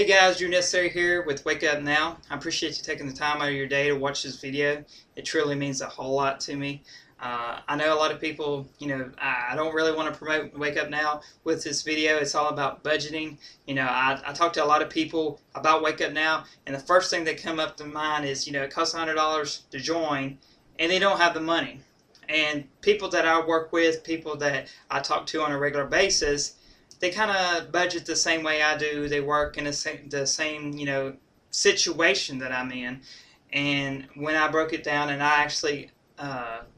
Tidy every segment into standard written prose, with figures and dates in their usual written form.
Hey guys, Drew Necessary here with Wake Up Now. I appreciate you taking the time out of your day to watch this video. It truly means a whole lot to me. I know a lot of people, I don't really want to promote Wake Up Now with this video. It's all about budgeting. I talk to a lot of people about Wake Up Now, and the first thing that come up to mind is, it costs $100 to join, and they don't have the money. And people that I work with, people that I talk to on a regular basis, they kind of budget the same way I do. They work in the same situation that I'm in. And when I broke it down and I actually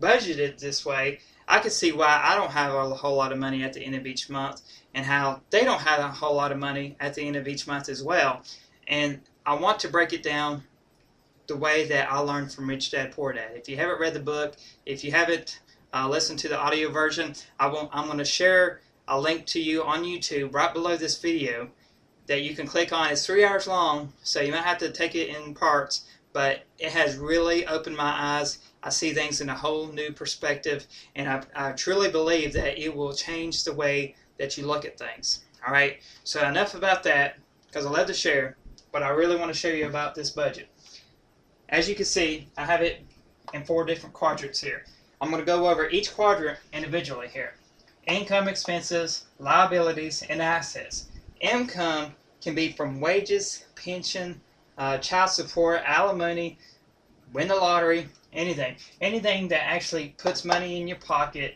budgeted this way, I could see why I don't have a whole lot of money at the end of each month, and how they don't have a whole lot of money at the end of each month as well. And I want to break it down the way that I learned from Rich Dad Poor Dad. If you haven't read the book, if you haven't listened to the audio version, I'm going to share a link to you on YouTube right below this video that you can click on. It's 3 hours long, so you might have to take it in parts, but it has really opened my eyes. I see things in a whole new perspective, and I truly believe that it will change the way that you look at things. Alright, so enough about that, because I love to share, but I really want to show you about this budget. As you can see, I have it in 4 different quadrants here. I'm going to go over each quadrant individually here. Income, expenses, liabilities, and assets. Income can be from wages, pension, child support, alimony, win the lottery, anything. Anything that actually puts money in your pocket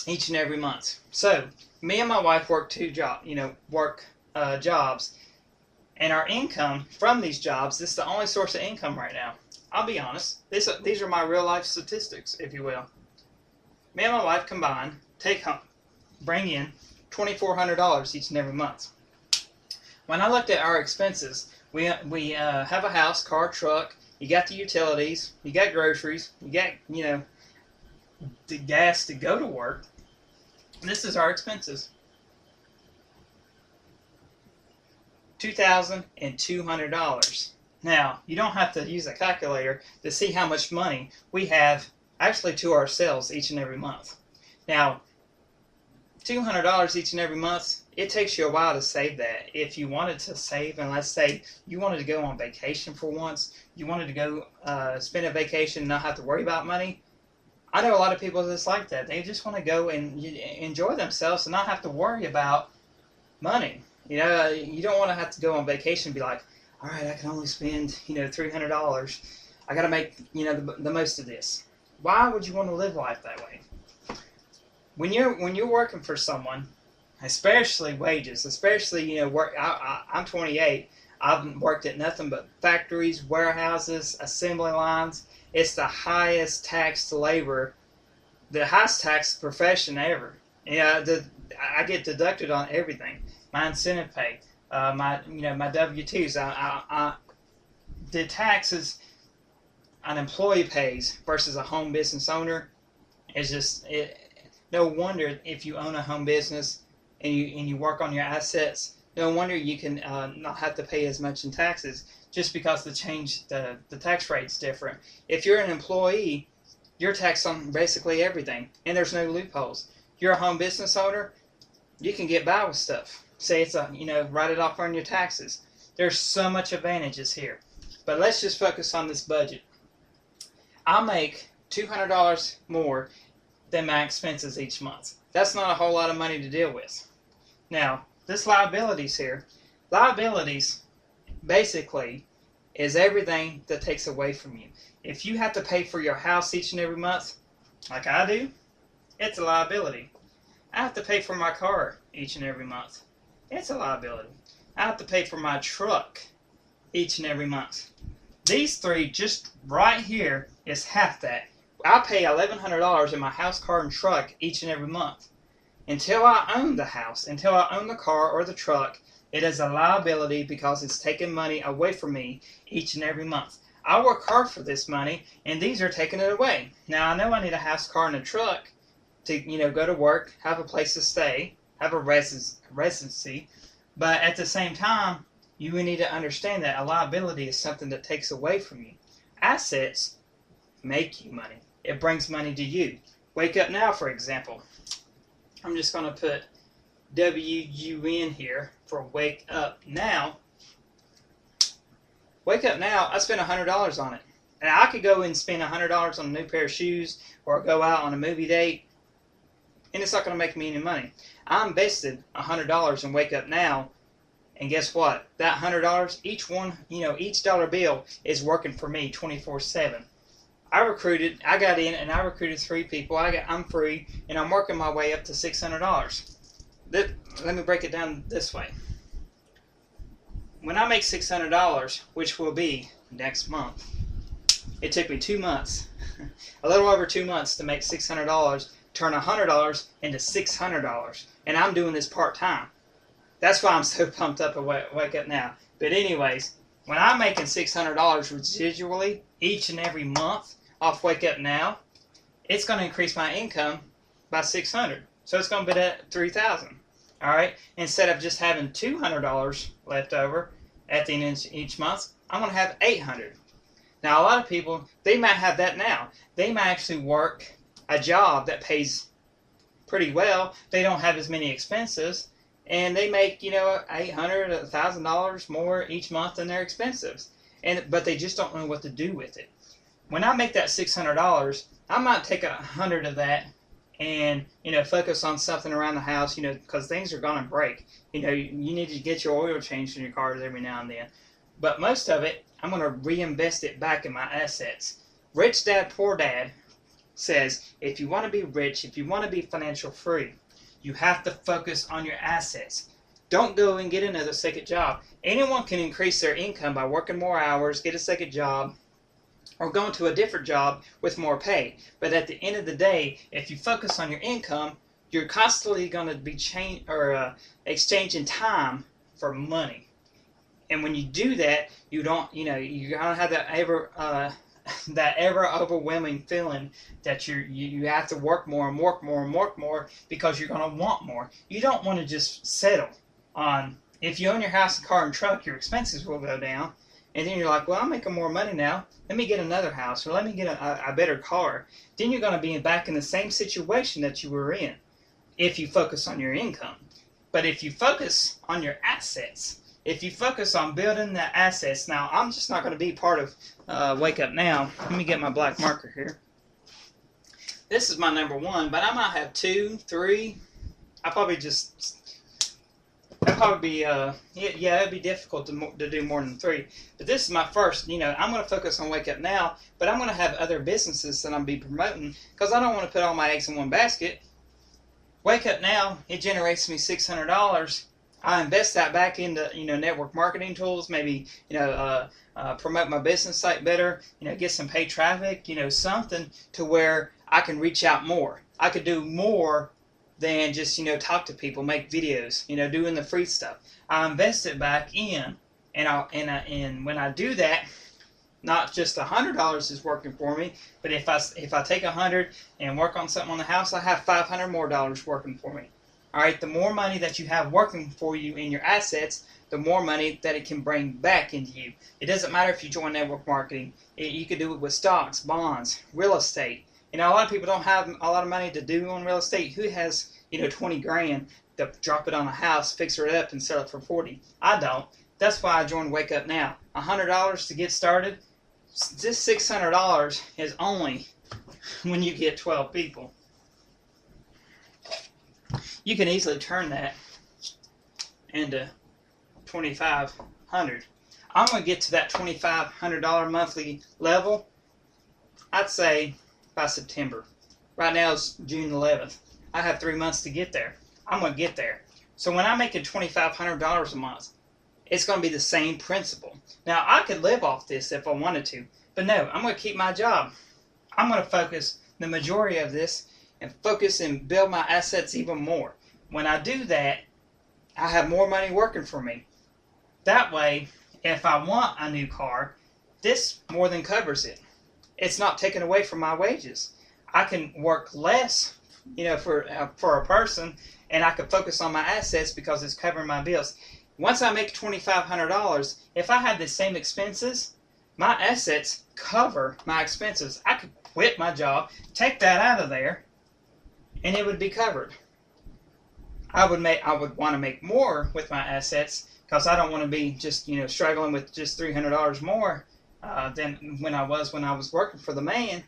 each and every month. So, me and my wife work jobs, and our income from these jobs, this is the only source of income right now. I'll be honest, these are my real life statistics, if you will. Me and my wife combined bring in $2,400 each and every month. When I looked at our expenses, we have a house, car, truck. You got the utilities, you got groceries, you got the gas to go to work. And this is our expenses. $2,200. Now, you don't have to use a calculator to see how much money we have actually to ourselves each and every month. Now, $200 each and every month, it takes you a while to save that. If you wanted to save, and let's say you wanted to go on vacation for once, you wanted to go spend a vacation and not have to worry about money, I know a lot of people that's like that. They just want to go and enjoy themselves and not have to worry about money. You don't want to have to go on vacation and be like, all right, I can only spend, $300. I got to make, the most of this. Why would you want to live life that way? When you're working for someone, especially wages, especially work. I'm 28. I've worked at nothing but factories, warehouses, assembly lines. It's the highest taxed labor, the highest taxed profession ever. I get deducted on everything. My incentive pay, my W-2s. The taxes an employee pays versus a home business owner is just no wonder if you own a home business and you work on your assets, no wonder you can not have to pay as much in taxes, just because the tax rate's different. If you're an employee, you're taxed on basically everything, and there's no loopholes. You're a home business owner, you can get by with stuff. Say it's write it off on your taxes. There's so much advantages here. But let's just focus on this budget. I make $200 more than my expenses each month. That's not a whole lot of money to deal with. Now, this liabilities here, liabilities basically is everything that takes away from you. If you have to pay for your house each and every month, like I do, it's a liability. I have to pay for my car each and every month. It's a liability. I have to pay for my truck each and every month. These three just right here is half that. I pay $1,100 in my house, car, and truck each and every month. Until I own the house, until I own the car or the truck, it is a liability because it's taking money away from me each and every month. I work hard for this money, and these are taking it away. Now, I know I need a house, car, and a truck to go to work, have a place to stay, have a residency, but at the same time, you need to understand that a liability is something that takes away from you. Assets make you money. It brings money to you. Wake Up Now, for example. I'm just going to put WUN here for Wake Up Now. Wake Up Now, I spent $100 on it. And I could go and spend $100 on a new pair of shoes or go out on a movie date, and it's not going to make me any money. I invested $100 in Wake Up Now, and guess what? That $100, each one, each dollar bill is working for me 24/7. I got in and I recruited 3 people. I'm free, and I'm working my way up to $600. Let me break it down this way. When I make $600, which will be next month, it took me 2 months, a little over 2 months to make $600, turn $100 into $600, and I'm doing this part-time. That's why I'm so pumped up at Wake Up Now. But anyways, when I'm making $600 residually each and every month off Wake Up Now, it's going to increase my income by $600. So it's going to be at $3,000. All right? Instead of just having $200 left over at the end of each month, I'm going to have $800. Now, a lot of people, they might have that now. They might actually work a job that pays pretty well. They don't have as many expenses, and they make, $800, $1,000 more each month than their expenses. But they just don't know what to do with it. When I make that $600, I might take $100 of that and, focus on something around the house, because things are going to break. You need to get your oil changed in your cars every now and then. But most of it, I'm going to reinvest it back in my assets. Rich Dad, Poor Dad says, if you want to be rich, if you want to be financial free, you have to focus on your assets. Don't go and get another second job. Anyone can increase their income by working more hours, get a second job, or going to a different job with more pay. But at the end of the day, if you focus on your income, you're constantly going to be exchanging time for money. And when you do that, you don't have that ever overwhelming feeling that you have to work more and work more and work more because you're going to want more. You don't want to just settle on, if you own your house, car, and truck, your expenses will go down. And then you're like, well, I'm making more money now. Let me get another house, or let me get a better car. Then you're going to be back in the same situation that you were in if you focus on your income. But if you focus on your assets, if you focus on building the assets, now I'm just not going to be part of Wake Up Now. Let me get my black marker here. This is my number 1, but I might have 2, 3. It'd be difficult to do more than 3. But this is my first. I'm going to focus on Wake Up Now, but I'm going to have other businesses that I'm be promoting because I don't want to put all my eggs in one basket. Wake Up Now, it generates me $600. I invest that back into network marketing tools, maybe promote my business site better, get some paid traffic, something to where I can reach out more. I could do more than just talk to people, make videos, doing the free stuff. I invest it back in, and when I do that, not just $100 is working for me, but if I take $100 and work on something on the house, I have $500 more working for me. All right, the more money that you have working for you in your assets, the more money that it can bring back into you. It doesn't matter if you join network marketing. You could do it with stocks, bonds, real estate. A lot of people don't have a lot of money to do on real estate. Who has, 20 grand to drop it on a house, fix it up, and sell it for 40? I don't. That's why I joined Wake Up Now. $100 to get started. This $600 is only when you get 12 people. You can easily turn that into $2,500. I'm going to get to that $2,500 monthly level, I'd say, by September. Right now it's June 11th. I have 3 months to get there. I'm going to get there. So when I'm making $2,500 a month, it's going to be the same principle. Now, I could live off this if I wanted to, but no, I'm going to keep my job. I'm going to focus the majority of this and focus and build my assets even more. When I do that, I have more money working for me. That way, if I want a new car, this more than covers it. It's not taken away from my wages. I can work less, for a person, and I can focus on my assets because it's covering my bills. Once I make $2,500, if I had the same expenses, my assets cover my expenses. I could quit my job, take that out of there, and it would be covered. I would want to make more with my assets because I don't want to be just struggling with just $300 more than when I was working for the man.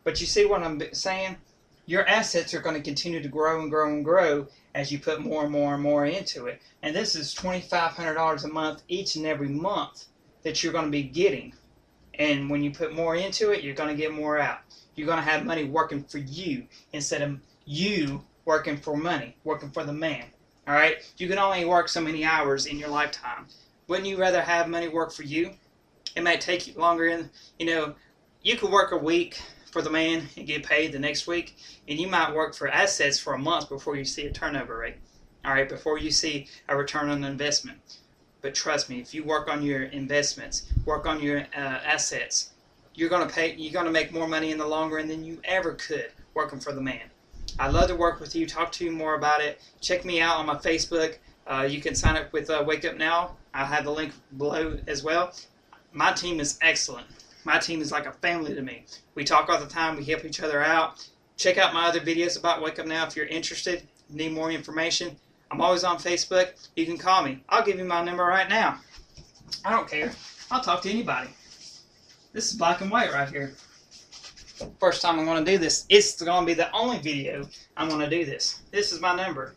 But you see what I'm saying? Your assets are going to continue to grow and grow and grow as you put more and more and more into it. And this is $2,500 a month each and every month that you're going to be getting. And when you put more into it, you're going to get more out. You're going to have money working for you instead of you working for money, working for the man. All right? You can only work so many hours in your lifetime. Wouldn't you rather have money work for you? It may take you longer. You could work a week for the man and get paid the next week, and you might work for assets for a month before you see a turnover rate. All right? Before you see a return on investment. But trust me, if you work on your investments, work on your assets, you're gonna make more money in the long run than you ever could working for the man. I'd love to work with you, talk to you more about it. Check me out on my Facebook. You can sign up with Wake Up Now. I'll have the link below as well. My team is excellent. My team is like a family to me. We talk all the time. We help each other out. Check out my other videos about Wake Up Now if you're interested, need more information. I'm always on Facebook. You can call me. I'll give you my number right now. I don't care. I'll talk to anybody. This is black and white right here. First time I'm going to do this. It's going to be the only video I'm going to do this. This is my number.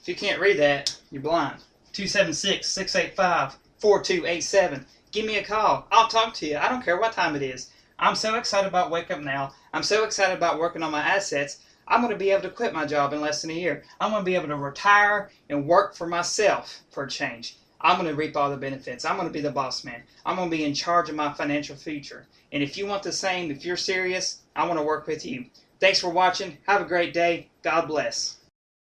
If you can't read that, you're blind. 276-685-4287. Give me a call. I'll talk to you. I don't care what time it is. I'm so excited about Wake Up Now. I'm so excited about working on my assets. I'm going to be able to quit my job in less than a year. I'm going to be able to retire and work for myself for a change. I'm going to reap all the benefits. I'm going to be the boss man. I'm going to be in charge of my financial future. And if you want the same, if you're serious, I want to work with you. Thanks for watching. Have a great day. God bless.